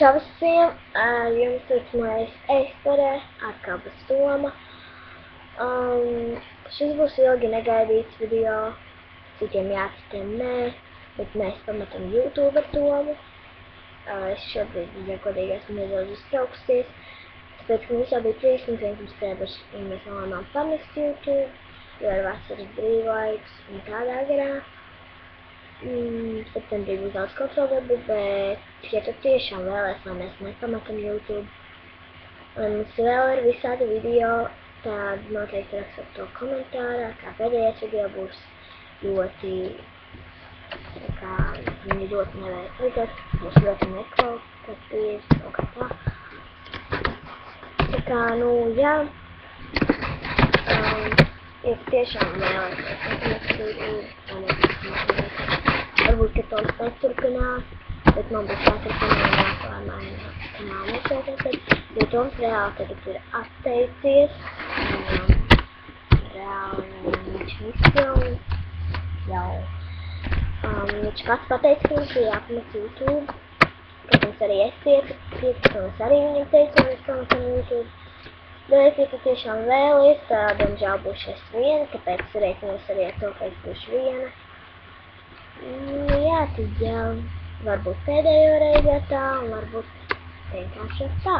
Čau visiem! Jums turpinājis Eistarē, atkal bez Toma. Šis būs ilgi negaidīts video, citiem jā, citiem nē, bet mēs pametam YouTube ar Tomu. Es šobrīd, ja godīgi, esmu nedaudz uztraukusies, tāpēc, ka mums jau bija 311 sēbuši, un mēs nolēmām pamest YouTube, jo ir vasaras brīvlaiks un tādā garā. Septembrī būs daudz kontroli varbūt, bet, ja tu tiešām vēlēs, lai mēs nepametam YouTube, un mums vēl ir visādi video, tad noteikti rakstot to komentārā, kā pēdējais video būs ļoti, kā viņi ļoti nevērtīgas, būs ļoti nekvalitatīvs, kaut kā tā. Tā kā, nu, jā, ja tu tiešām vēlēs, nepametam YouTube, varbūt, ka Toms neturpinās, bet man būs jāturpina un jāpārmaina kanāla nosaucās, jo Toms reāli tagad ir atteicies, reāli viņš izfilm jau. Viņš pats pateica, ka viņš ir jāpamet YouTube, protams, arī es piekrītu, un es arī viņam teicu, ka mēs pametam YouTube. Bet, ja tu tiešām vēlies, tad, diemžēl, būšu es viena, tāpēc es reiķinos arī ar to, ka es būšu viena. Jā, tad jau varbūt pēdējo reizi tā, un varbūt vienkārši tā.